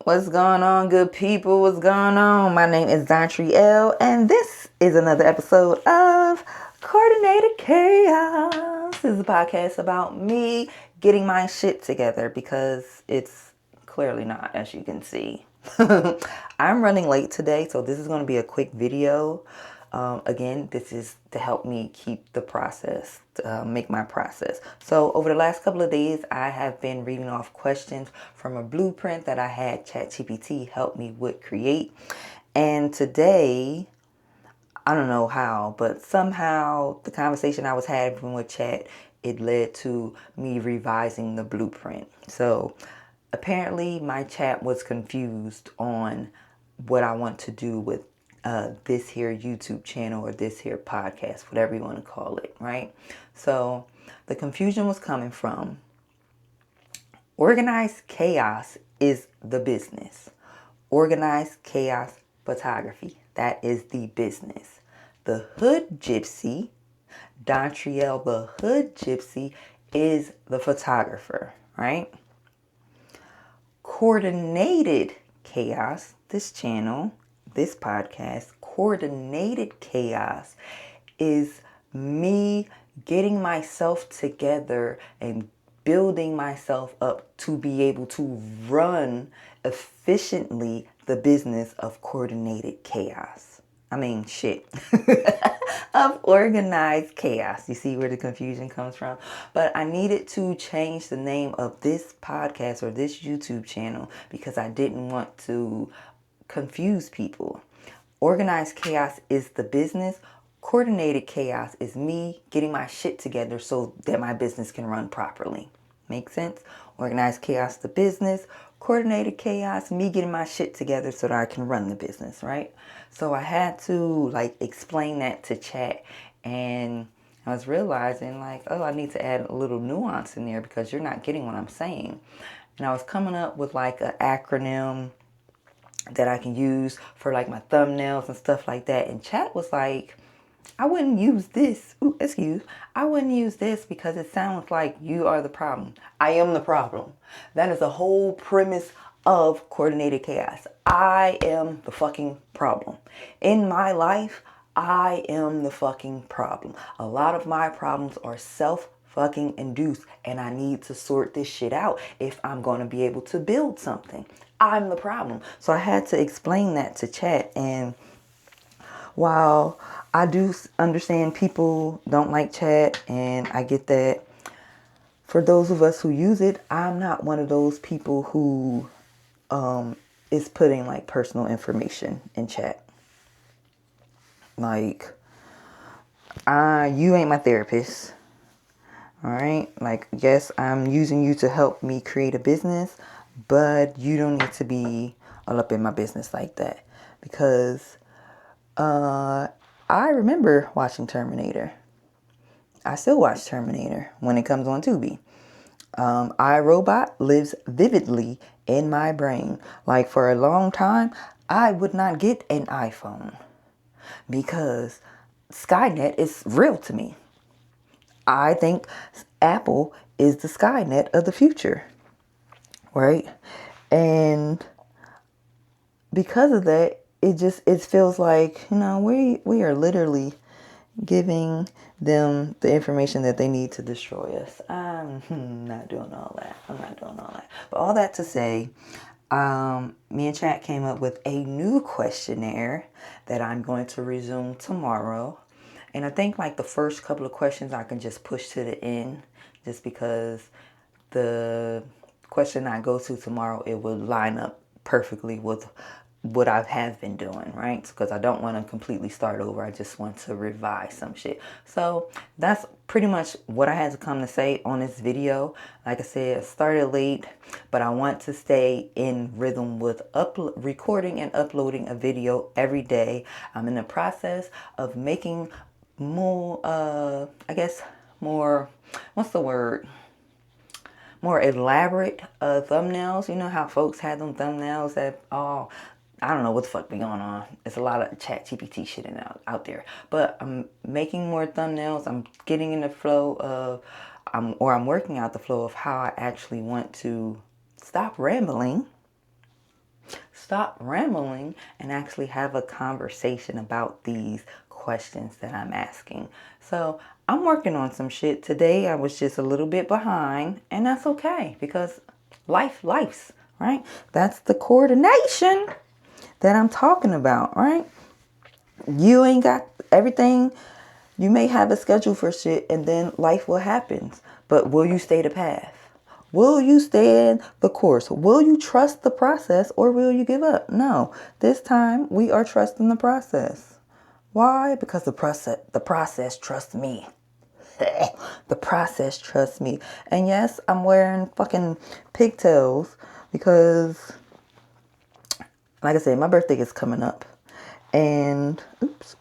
What's going on, good people? What's going on? My name is Dontrielle, and this is another episode of Coordinated Chaos. This is a podcast about me getting my shit together because it's clearly not, as you can see. I'm running late today, so this is going to be a quick video. Again, this is to help me keep the process, make my process. So over the last couple of days, I have been reading off questions from a blueprint that I had ChatGPT help me with create. And today, I don't know how, but somehow the conversation I was having with Chat, it led to me revising the blueprint. So apparently my chat was confused on what I want to do with this here YouTube channel or this here podcast, whatever you want to call it, right? So the confusion was coming from organized chaos is the business. Organized chaos photography, that is the business. The hood gypsy, Dontrielle the hood gypsy, is the photographer, right? Coordinated chaos, this channel, this podcast, coordinated chaos is me getting myself together and building myself up to be able to run efficiently the business of coordinated chaos. I mean, shit. Of organized chaos. You see where the confusion comes from? But I needed to change the name of this podcast or this YouTube channel because I didn't want to confuse people. Organized chaos is the business. Coordinated chaos is me getting my shit together so that my business can run properly. Make sense? Organized chaos, the business. Coordinated chaos, me getting my shit together so that I can run the business, right? So I had to explain that to chat, and I was realizing oh, I need to add a little nuance in there because you're not getting what I'm saying. And I was coming up with an acronym that I can use for my thumbnails and stuff like that. And chat was like, I wouldn't use this. I wouldn't use this because it sounds like you are the problem. I am the problem. That is the whole premise of coordinated chaos. I am the fucking problem. In my life, I am the fucking problem. A lot of my problems are self fucking induced, and I need to sort this shit out if I'm going to be able to build something. I'm the problem. So I had to explain that to chat. And while I do understand people don't like chat, and I get that, for those of us who use it, I'm not one of those people who is putting personal information in chat. You ain't my therapist. All right. Yes, I'm using you to help me create a business, but you don't need to be all up in my business like that. Because I remember watching Terminator. I still watch Terminator when it comes on Tubi. iRobot lives vividly in my brain. For a long time, I would not get an iPhone because Skynet is real to me. I think Apple is the Skynet of the future, right? And because of that, it feels like, we are literally giving them the information that they need to destroy us. I'm not doing all that. I'm not doing all that. But all that to say, me and Chat came up with a new questionnaire that I'm going to resume tomorrow. And I think the first couple of questions I can just push to the end just because the question I go to tomorrow, it will line up perfectly with what I have been doing, right? Because I don't want to completely start over. I just want to revise some shit. So that's pretty much what I had to come to say on this video. Like I said, I started late, but I want to stay in rhythm with recording and uploading a video every day. I'm in the process of making more, more, what's the word? More elaborate thumbnails. You know how folks have them thumbnails that, I don't know what the fuck be going on. It's a lot of chat GPT shit out there. But I'm making more thumbnails. I'm getting in the flow of, I'm working out the flow of how I actually want to stop rambling stop rambling and actually have a conversation about these questions that I'm asking. So I'm working on some shit today. I was just a little bit behind, and that's okay because life's, right? That's the coordination that I'm talking about, right? You ain't got everything. You may have a schedule for shit and then life will happen. But will you stay the path? Will you stay in the course? Will you trust the process or will you give up? No. This time we are trusting the process. Why? Because the process trusts me. The process trusts me. And yes, I'm wearing fucking pigtails because, like I said, my birthday is coming up. And oops.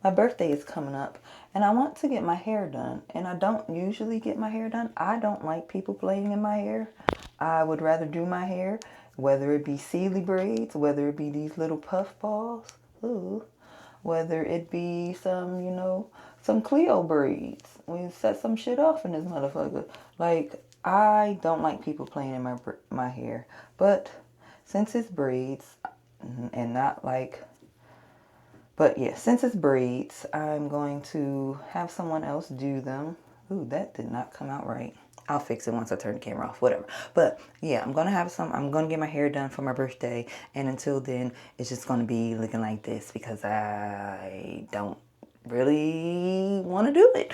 My birthday is coming up and I want to get my hair done. And I don't usually get my hair done. I don't like people playing in my hair. I would rather do my hair, whether it be Sealy braids, whether it be these little puff balls, ooh, whether it be some Cleo braids. We set some shit off in this motherfucker. Like, I don't like people playing in my hair. But since it's braids and not like... But yeah, since it's braids, I'm going to have someone else do them. Ooh, that did not come out right. I'll fix it once I turn the camera off, whatever. But yeah, I'm going to get my hair done for my birthday. And until then, it's just going to be looking like this because I don't really want to do it.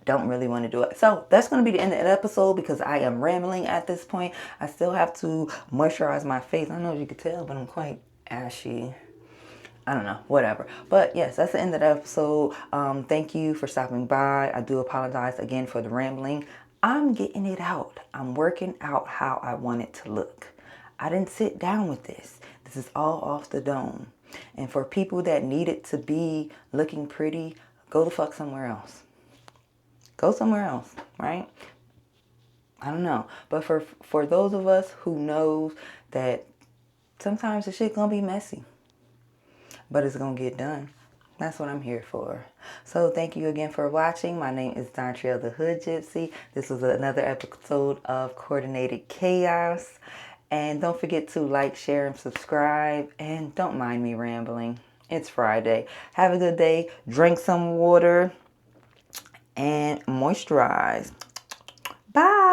Don't really want to do it. So that's going to be the end of the episode because I am rambling at this point. I still have to moisturize my face. I don't know if you could tell, but I'm quite ashy. I don't know, whatever. But yes, that's the end of the episode. Thank you for stopping by. I do apologize again for the rambling. I'm getting it out. I'm working out how I want it to look. I didn't sit down with this. This is all off the dome. And for people that need it to be looking pretty, go the fuck somewhere else. Go somewhere else, right? I don't know. But for those of us who knows that sometimes the shit gonna be messy, but it's gonna get done. That's what I'm here for. So thank you again for watching. My name is Dontrell the Hood Gypsy. This was another episode of Coordinated Chaos. And don't forget to like, share, and subscribe. And don't mind me rambling. It's Friday. Have a good day. Drink some water and moisturize. Bye.